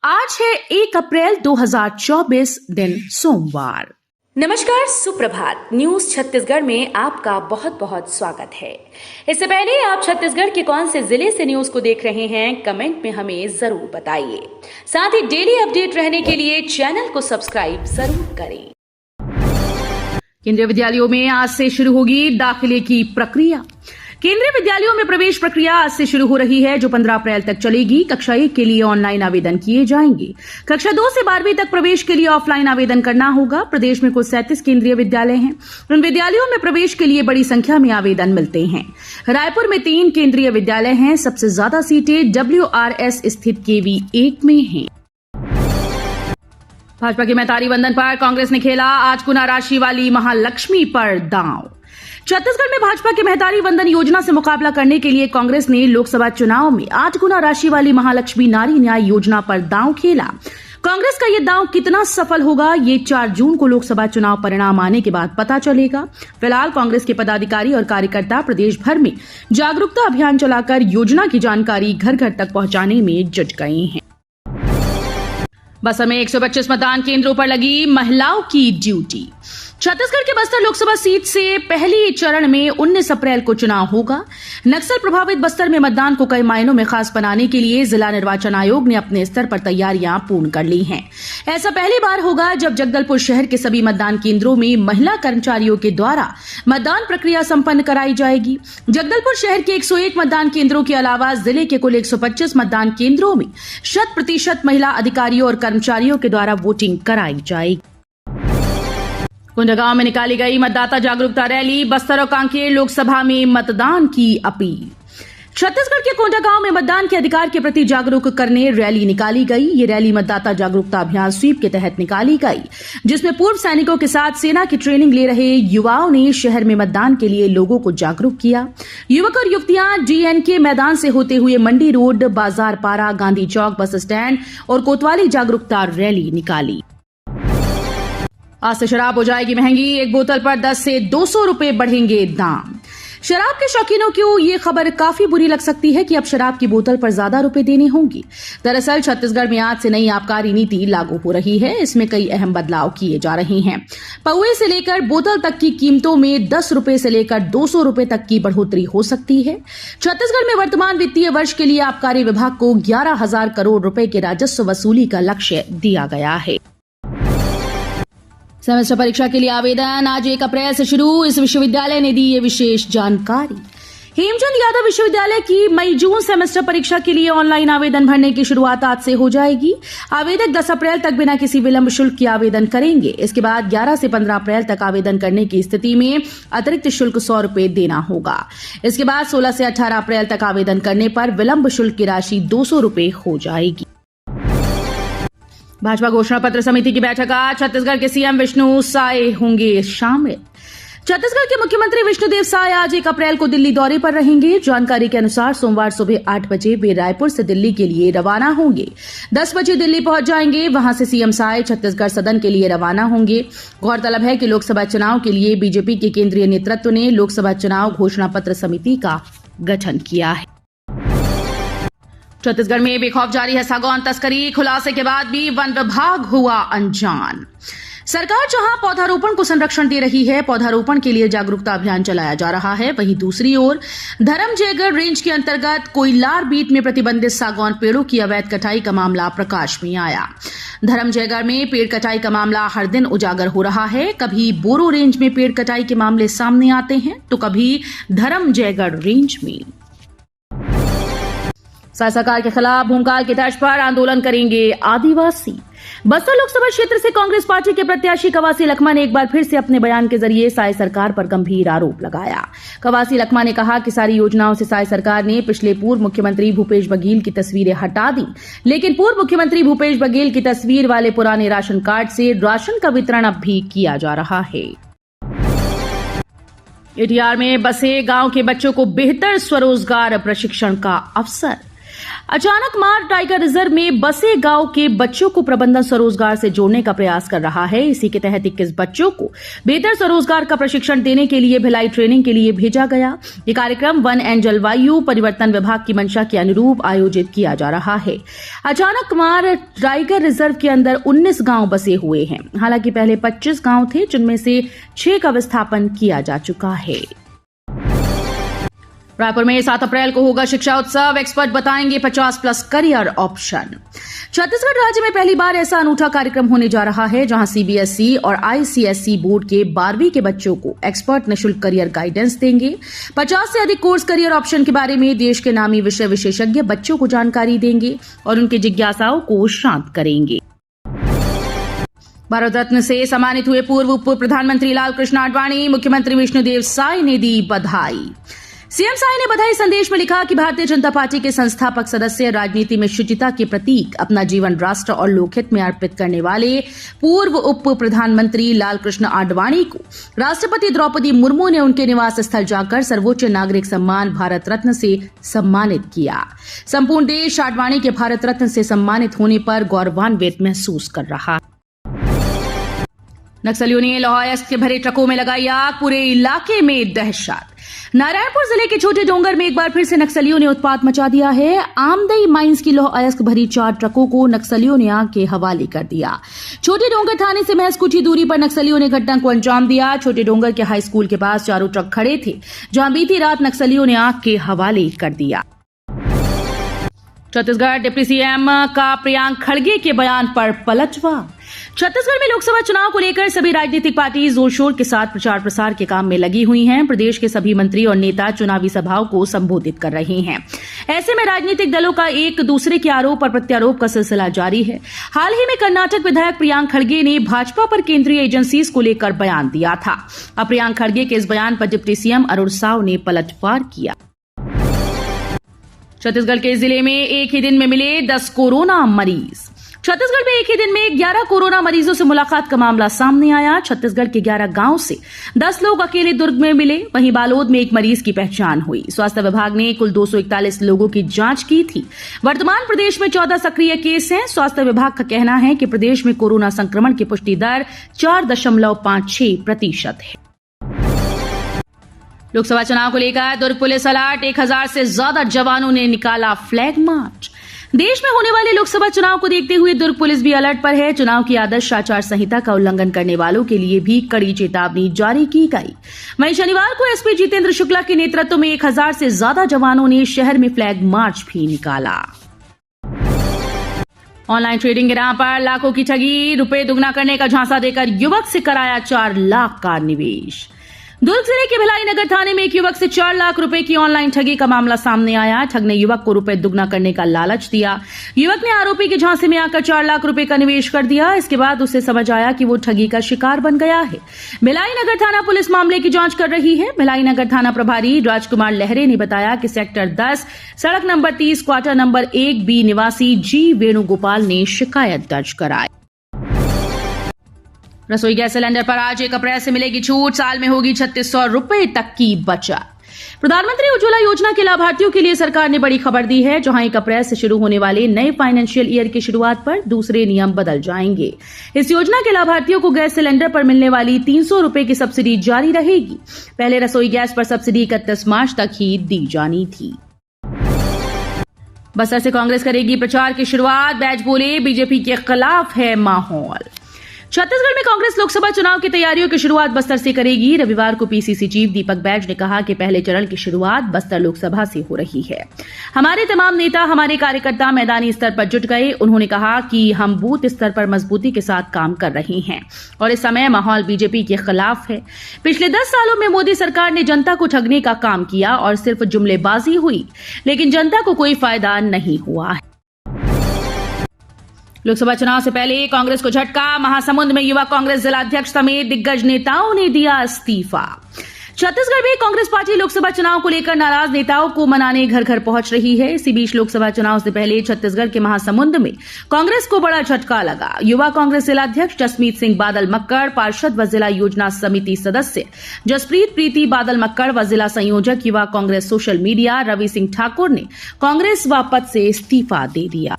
आज है 1 अप्रैल 2024 दिन सोमवार। नमस्कार, सुप्रभात। न्यूज छत्तीसगढ़ में आपका बहुत बहुत स्वागत है। इससे पहले आप छत्तीसगढ़ के कौन से जिले से न्यूज को देख रहे हैं, कमेंट में हमें जरूर बताइए। साथ ही डेली अपडेट रहने के लिए चैनल को सब्सक्राइब जरूर करें। केंद्रीय विद्यालयों में आज से शुरू होगी दाखिले की प्रक्रिया। केंद्रीय विद्यालयों में प्रवेश प्रक्रिया आज से शुरू हो रही है, जो 15 अप्रैल तक चलेगी। कक्षा 1 के लिए ऑनलाइन आवेदन किए जाएंगे। कक्षा 2 से 12वीं तक प्रवेश के लिए ऑफलाइन आवेदन करना होगा। प्रदेश में कुल 37 केंद्रीय विद्यालय हैं। उन विद्यालयों में प्रवेश के लिए बड़ी संख्या में आवेदन मिलते हैं। रायपुर में 3 केंद्रीय विद्यालय हैं। सबसे ज्यादा सीटें WRS स्थित KV 1 में हैं। भाजपा के महतारी वंदन पर कांग्रेस ने खेला आज गुना राशि वाली महालक्ष्मी पर दांव। छत्तीसगढ़ में भाजपा के महतारी वंदन योजना से मुकाबला करने के लिए कांग्रेस ने लोकसभा चुनाव में 8 गुना राशि वाली महालक्ष्मी नारी न्याय योजना पर दांव खेला। कांग्रेस का यह दांव कितना सफल होगा, ये 4 जून को लोकसभा चुनाव परिणाम आने के बाद पता चलेगा। फिलहाल कांग्रेस के पदाधिकारी और कार्यकर्ता प्रदेश भर में जागरूकता अभियान चलाकर योजना की जानकारी घर घर तक पहुंचाने में जुट गए हैं। बस्तर में 125 मतदान केंद्रों पर लगी महिलाओं की ड्यूटी। छत्तीसगढ़ के बस्तर लोकसभा सीट से पहले चरण में 19 अप्रैल को चुनाव होगा। नक्सल प्रभावित बस्तर में मतदान को कई मायनों में खास बनाने के लिए जिला निर्वाचन आयोग ने अपने स्तर पर तैयारियां पूर्ण कर ली हैं। ऐसा पहली बार होगा जब जगदलपुर शहर के सभी मतदान केंद्रों में महिला कर्मचारियों के द्वारा मतदान प्रक्रिया संपन्न कराई जाएगी। जगदलपुर शहर के 101 मतदान केंद्रों के अलावा जिले के कुल 125 मतदान केंद्रों में 100% महिला अधिकारियों और कर्मचारियों के द्वारा वोटिंग कराई जाएगी। कोंडागांव में निकाली गई मतदाता जागरूकता रैली। बस्तर और कांकेर लोकसभा में मतदान की अपील। छत्तीसगढ़ के कोंडागांव में मतदान के अधिकार के प्रति जागरूक करने रैली निकाली गई। ये रैली मतदाता जागरूकता अभियान स्वीप के तहत निकाली गई, जिसमें पूर्व सैनिकों के साथ सेना की ट्रेनिंग ले रहे युवाओं ने शहर में मतदान के लिए लोगों को जागरूक किया। युवक और युवतियां DNK मैदान से होते हुए मंडी रोड, बाजार पारा, गांधी चौक, बस स्टैंड और कोतवाली जागरूकता रैली निकाली। आज से शराब हो जाएगी महंगी। एक बोतल पर 10 से 200 रुपए बढ़ेंगे दाम। शराब के शौकीनों को ये खबर काफी बुरी लग सकती है कि अब शराब की बोतल पर ज्यादा रुपए देने होंगे। दरअसल छत्तीसगढ़ में आज से नई आबकारी नीति लागू हो रही है। इसमें कई अहम बदलाव किए जा रहे हैं। पौए से लेकर बोतल तक की कीमतों में 10 रुपए से लेकर 200 रुपए तक की बढ़ोतरी हो सकती है। छत्तीसगढ़ में वर्तमान वित्तीय वर्ष के लिए आबकारी विभाग को 11,000 करोड़ रुपए के राजस्व वसूली का लक्ष्य दिया गया है। सेमेस्टर परीक्षा के लिए आवेदन आज 1 अप्रैल से शुरू। इस विश्वविद्यालय ने दी ये विशेष जानकारी। हेमचंद यादव विश्वविद्यालय की मई-जून सेमेस्टर परीक्षा के लिए ऑनलाइन आवेदन भरने की शुरुआत आज से हो जाएगी। आवेदक 10 अप्रैल तक बिना किसी विलंब शुल्क के आवेदन करेंगे। इसके बाद 11 से 15 अप्रैल तक आवेदन करने की स्थिति में अतिरिक्त शुल्क 100 रुपए देना होगा। इसके बाद 16 से 18 अप्रैल तक आवेदन करने पर विलंब शुल्क की राशि 200 रुपए हो जाएगी। भाजपा घोषणा पत्र समिति की बैठक आज। छत्तीसगढ़ के CM विष्णु साय होंगे शामिल। छत्तीसगढ़ के मुख्यमंत्री विष्णुदेव साय आज 1 अप्रैल को दिल्ली दौरे पर रहेंगे। जानकारी के अनुसार सोमवार सुबह 8 बजे वे रायपुर से दिल्ली के लिए रवाना होंगे। 10 बजे दिल्ली पहुंच जाएंगे। वहां से CM साय छत्तीसगढ़ सदन के लिए रवाना होंगे। गौरतलब है कि लोकसभा चुनाव के लिए बीजेपी के केंद्रीय नेतृत्व ने लोकसभा चुनाव घोषणा पत्र समिति का गठन किया है। छत्तीसगढ़ में बेखौफ जारी है सागौन तस्करी। खुलासे के बाद भी वन विभाग हुआ अनजान। सरकार जहां पौधारोपण को संरक्षण दे रही है, पौधारोपण के लिए जागरूकता अभियान चलाया जा रहा है, वहीं दूसरी ओर धरमजयगढ़ रेंज के अंतर्गत कोयलार बीट में प्रतिबंधित सागौन पेड़ों की अवैध कटाई का मामला प्रकाश में आया। धरमजयगढ़ में पेड़ कटाई का मामला हर दिन उजागर हो रहा है। कभी बोरो रेंज में पेड़ कटाई के मामले सामने आते हैं, तो कभी धरमजयगढ़ रेंज में। सरकार के खिलाफ भूमकाल की तर्ज पर आंदोलन करेंगे आदिवासी। बस्तर लोकसभा क्षेत्र से कांग्रेस पार्टी के प्रत्याशी कवासी लखमा ने एक बार फिर से अपने बयान के जरिए साय सरकार पर गंभीर आरोप लगाया। कवासी लखमा ने कहा कि सारी योजनाओं से साय सरकार ने पिछले पूर्व मुख्यमंत्री भूपेश बघेल की तस्वीरें हटा दी, लेकिन पूर्व मुख्यमंत्री भूपेश बघेल की तस्वीर वाले पुराने राशन कार्ड से राशन का वितरण अब भी किया जा रहा है। ATR में बसे गांव के बच्चों को बेहतर स्वरोजगार प्रशिक्षण का अवसर। अचानक मार टाइगर रिजर्व में बसे गांव के बच्चों को प्रबंधन स्वरोजगार से जोड़ने का प्रयास कर रहा है। इसी के तहत 21 बच्चों को बेहतर स्वरोजगार का प्रशिक्षण देने के लिए भिलाई ट्रेनिंग के लिए भेजा गया। ये कार्यक्रम वन एंड जलवायु परिवर्तन विभाग की मंशा के अनुरूप आयोजित किया जा रहा है। अचानक मार टाइगर रिजर्व के अंदर 19 गांव बसे हुए हैं। हालांकि पहले 25 गांव थे, जिनमें से 6 का विस्थापन किया जा चुका है। रायपुर में 7 अप्रैल को होगा शिक्षा उत्सव। एक्सपर्ट बताएंगे 50+ करियर ऑप्शन। छत्तीसगढ़ राज्य में पहली बार ऐसा अनूठा कार्यक्रम होने जा रहा है, जहां सीबीएसई और आईसीएसई बोर्ड के 12वीं के बच्चों को एक्सपर्ट निःशुल्क करियर गाइडेंस देंगे। 50 से अधिक कोर्स करियर ऑप्शन के बारे में देश के नामी विषय विशेषज्ञ बच्चों को जानकारी देंगे और उनकी जिज्ञासाओं को शांत करेंगे। भारत रत्न से सम्मानित हुए पूर्व उप प्रधानमंत्री लालकृष्ण आडवाणी, मुख्यमंत्री विष्णुदेव साय ने दी बधाई। सीएम साय ने बधाई संदेश में लिखा कि भारतीय जनता पार्टी के संस्थापक सदस्य, राजनीति में शुचिता के प्रतीक, अपना जीवन राष्ट्र और लोकहित में अर्पित करने वाले पूर्व उप प्रधानमंत्री लालकृष्ण आडवाणी को राष्ट्रपति द्रौपदी मुर्मू ने उनके निवास स्थल जाकर सर्वोच्च नागरिक सम्मान भारत रत्न से सम्मानित किया। संपूर्ण देश आडवाणी के भारत रत्न से सम्मानित होने पर गौरवान्वित महसूस कर रहा। नक्सलियों ने लौह के भरे ट्रकों में लगाई आग, पूरे इलाके में दहशत। नारायणपुर जिले के छोटे डोंगर में एक बार फिर से नक्सलियों ने उत्पात मचा दिया है। आमदई माइंस की लौह अयस्क भरी 4 ट्रकों को नक्सलियों ने आग के हवाले कर दिया। छोटे डोंगर थाने से महज कुछ ही दूरी पर नक्सलियों ने घटना को अंजाम दिया। छोटे डोंगर के हाई स्कूल के पास चारों ट्रक खड़े थे, जहां बीती रात नक्सलियों ने आग के हवाले कर दिया। छत्तीसगढ़ डिप्टी सीएम का प्रियांक खड़गे के बयान पर पलटवार। छत्तीसगढ़ में लोकसभा चुनाव को लेकर सभी राजनीतिक पार्टी जोर शोर के साथ प्रचार प्रसार के काम में लगी हुई हैं। प्रदेश के सभी मंत्री और नेता चुनावी सभाओं को संबोधित कर रहे हैं। ऐसे में राजनीतिक दलों का एक दूसरे के आरोप और प्रत्यारोप का सिलसिला जारी है। हाल ही में कर्नाटक विधायक प्रियांक खड़गे ने भाजपा पर केंद्रीय एजेंसीज को लेकर बयान दिया था। अब प्रियांक खड़गे के इस बयान पर डिप्टी सीएम अरुण साव ने पलटवार किया। छत्तीसगढ़ के जिले में एक ही दिन में मिले 10 कोरोना मरीज। छत्तीसगढ़ में एक ही दिन में 11 कोरोना मरीजों से मुलाकात का मामला सामने आया। छत्तीसगढ़ के 11 गांव से 10 लोग अकेले दुर्ग में मिले। वहीं बालोद में एक मरीज की पहचान हुई। स्वास्थ्य विभाग ने कुल 241 लोगों की जांच की थी। वर्तमान प्रदेश में 14 सक्रिय केस हैं। स्वास्थ्य विभाग का कहना है कि प्रदेश में कोरोना संक्रमण की पुष्टि दर 4.56% है। लोकसभा चुनाव को लेकर दुर्ग पुलिस अलर्ट। 1000 से ज्यादा जवानों ने निकाला फ्लैग मार्च। देश में होने वाले लोकसभा चुनाव को देखते हुए दुर्ग पुलिस भी अलर्ट पर है। चुनाव की आदर्श आचार संहिता का उल्लंघन करने वालों के लिए भी कड़ी चेतावनी जारी की गई। वहीं शनिवार को एसपी जितेंद्र शुक्ला के नेतृत्व में 1000 से ज्यादा जवानों ने शहर में फ्लैग मार्च भी निकाला। ऑनलाइन ट्रेडिंग के नाम पर लाखों की ठगी, रुपए दुगना करने का झांसा देकर युवक से कराया 4 लाख का निवेश। दुर्ग जिले के भिलाई नगर थाने में एक युवक से 4 लाख रुपए की ऑनलाइन ठगी का मामला सामने आया। ठग ने युवक को रुपए दुगना करने का लालच दिया। युवक ने आरोपी के झांसे में आकर 4 लाख रुपए का निवेश कर दिया। इसके बाद उसे समझ आया कि वो ठगी का शिकार बन गया है। भिलाई नगर थाना पुलिस मामले की जांच कर रही है। भिलाई नगर थाना प्रभारी राजकुमार लहरे ने बताया कि सेक्टर 10 सड़क नंबर 30 क्वार्टर नंबर 1B निवासी जी वेणुगोपाल ने शिकायत दर्ज कराई। रसोई गैस सिलेंडर पर आज 1 अप्रैल से मिलेगी छूट। साल में होगी 3600 रुपए तक की बचत। प्रधानमंत्री उज्ज्वला योजना के लाभार्थियों के लिए सरकार ने बड़ी खबर दी है, जहां 1 अप्रैल से शुरू होने वाले नए फाइनेंशियल ईयर की शुरुआत पर दूसरे नियम बदल जाएंगे। इस योजना के लाभार्थियों को गैस सिलेंडर पर मिलने वाली 300 रुपए की सब्सिडी जारी रहेगी। पहले रसोई गैस पर सब्सिडी 31 मार्च तक ही दी जानी थी। बस्तर से कांग्रेस करेगी प्रचार की शुरुआत। बैज बोले, बीजेपी के खिलाफ है माहौल। छत्तीसगढ़ में कांग्रेस लोकसभा चुनाव की तैयारियों की शुरुआत बस्तर से करेगी। रविवार को पीसीसी चीफ दीपक बैज ने कहा कि पहले चरण की शुरुआत बस्तर लोकसभा से हो रही है। हमारे तमाम नेता, हमारे कार्यकर्ता मैदानी स्तर पर जुट गए। उन्होंने कहा कि हम बूथ स्तर पर मजबूती के साथ काम कर रहे हैं और इस समय माहौल बीजेपी के खिलाफ है। पिछले 10 सालों में मोदी सरकार ने जनता को ठगने का काम किया और सिर्फ जुमलेबाजी हुई, लेकिन जनता को कोई फायदा नहीं हुआ है। लोकसभा चुनाव से पहले कांग्रेस को झटका। महासमुंद में युवा कांग्रेस जिलाध्यक्ष समेत दिग्गज नेताओं ने दिया इस्तीफा। छत्तीसगढ़ में कांग्रेस पार्टी लोकसभा चुनाव को लेकर नाराज नेताओं को मनाने घर घर पहुंच रही है। इसी बीच लोकसभा चुनाव से पहले छत्तीसगढ़ के महासमुंद में कांग्रेस को बड़ा झटका लगा। युवा कांग्रेस जिलाध्यक्ष जसमीत सिंह बादल मक्कड़, पार्षद व जिला योजना समिति सदस्य जसप्रीत प्रीति बादल मक्कड़ व जिला संयोजक युवा कांग्रेस सोशल मीडिया रवि सिंह ठाकुर ने कांग्रेस व पद से इस्तीफा दे दिया।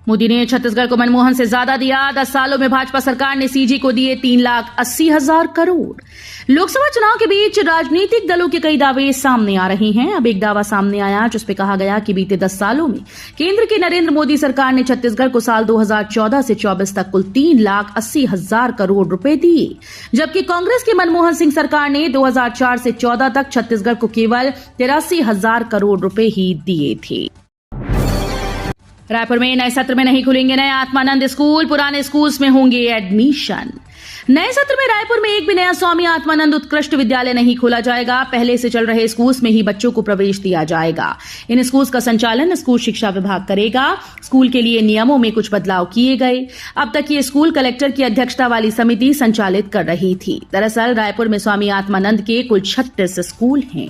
मोदी ने छत्तीसगढ़ को मनमोहन से ज्यादा दिया। 10 सालों में भाजपा सरकार ने सीजी को दिए 3,80,000 करोड़। लोकसभा चुनाव के बीच राजनीतिक दलों के कई दावे सामने आ रहे हैं। अब एक दावा सामने आया जिसपे कहा गया कि बीते 10 सालों में केंद्र की नरेंद्र मोदी सरकार ने छत्तीसगढ़ को साल 2014 से 24 तक कुल 3,80,000 करोड़ रुपए दिए, जबकि कांग्रेस की मनमोहन सिंह सरकार ने 2004 से 14 तक छत्तीसगढ़ को केवल 83,000 करोड़ रुपए ही दिए थे। रायपुर में नए सत्र में नहीं खुलेंगे नए आत्मानंद स्कूल, पुराने स्कूल्स में होंगे एडमिशन। नए सत्र में रायपुर में एक भी नया स्वामी आत्मानंद उत्कृष्ट विद्यालय नहीं खोला जाएगा। पहले से चल रहे स्कूल्स में ही बच्चों को प्रवेश दिया जाएगा। इन स्कूल्स का संचालन स्कूल शिक्षा विभाग करेगा। स्कूल के लिए नियमों में कुछ बदलाव किए गए। अब तक ये स्कूल कलेक्टर की अध्यक्षता वाली समिति संचालित कर रही थी। दरअसल रायपुर में स्वामी आत्मानंद के कुल 36 स्कूल हैं।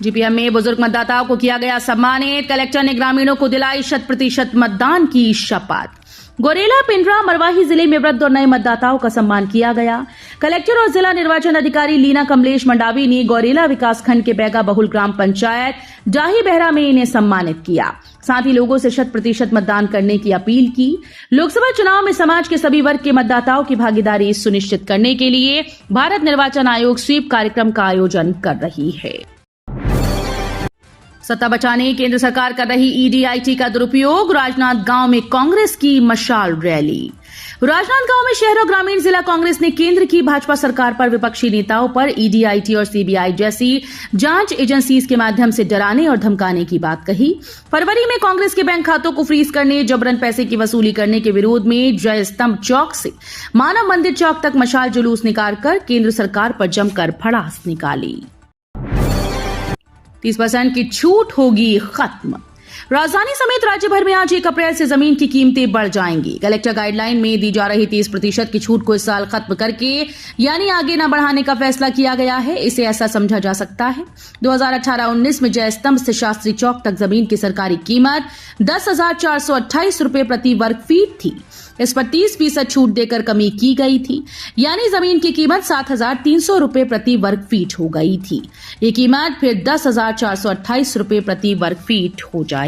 जीपीएम में बुजुर्ग मतदाताओं को किया गया सम्मानित। कलेक्टर ने ग्रामीणों को दिलाई 100% मतदान की शपथ। गोरेला, पिंडरा, मरवाही जिले में वृद्ध और नए मतदाताओं का सम्मान किया गया। कलेक्टर और जिला निर्वाचन अधिकारी लीना कमलेश मंडावी ने गोरेला विकासखंड के बैगा बहुल ग्राम पंचायत डाही बहरा में इन्हें सम्मानित किया। साथ ही लोगों से 100% मतदान करने की अपील की। लोकसभा चुनाव में समाज के सभी वर्ग के मतदाताओं की भागीदारी सुनिश्चित करने के लिए भारत निर्वाचन आयोग स्वीप कार्यक्रम का आयोजन कर रही है। सत्ता बचाने केंद्र सरकार कर रही ईडीआईटी का दुरुपयोग। राजनांदगांव में कांग्रेस की मशाल रैली। राजनांदगांव में शहर और ग्रामीण जिला कांग्रेस ने केंद्र की भाजपा सरकार पर विपक्षी नेताओं पर ईडीआईटी और सीबीआई जैसी जांच एजेंसीज के माध्यम से डराने और धमकाने की बात कही। फरवरी में कांग्रेस के बैंक खातों को फ्रीज करने, जबरन पैसे की वसूली करने के विरोध में जय स्तंभ चौक से मानव मंदिर चौक तक मशाल जुलूस निकालकर केंद्र सरकार पर जमकर भड़ास निकाली। 30% की छूट होगी खत्म। राजधानी समेत राज्य भर में आज 1 अप्रैल से जमीन की कीमतें बढ़ जाएंगी। कलेक्टर गाइडलाइन में दी जा रही 30% की छूट को इस साल खत्म करके यानी आगे न बढ़ाने का फैसला किया गया है। इसे ऐसा समझा जा सकता है 2018-19 में जय स्तंभ से शास्त्री चौक तक जमीन की सरकारी कीमत 10,428 रुपए प्रति वर्ग फीट थी। इस पर 30% छूट देकर कमी की गई थी, यानी जमीन की कीमत 7,300 रुपए प्रति वर्ग फीट हो गई थी। ये कीमत फिर 10,428 रुपए प्रति वर्ग फीट हो जाएगी।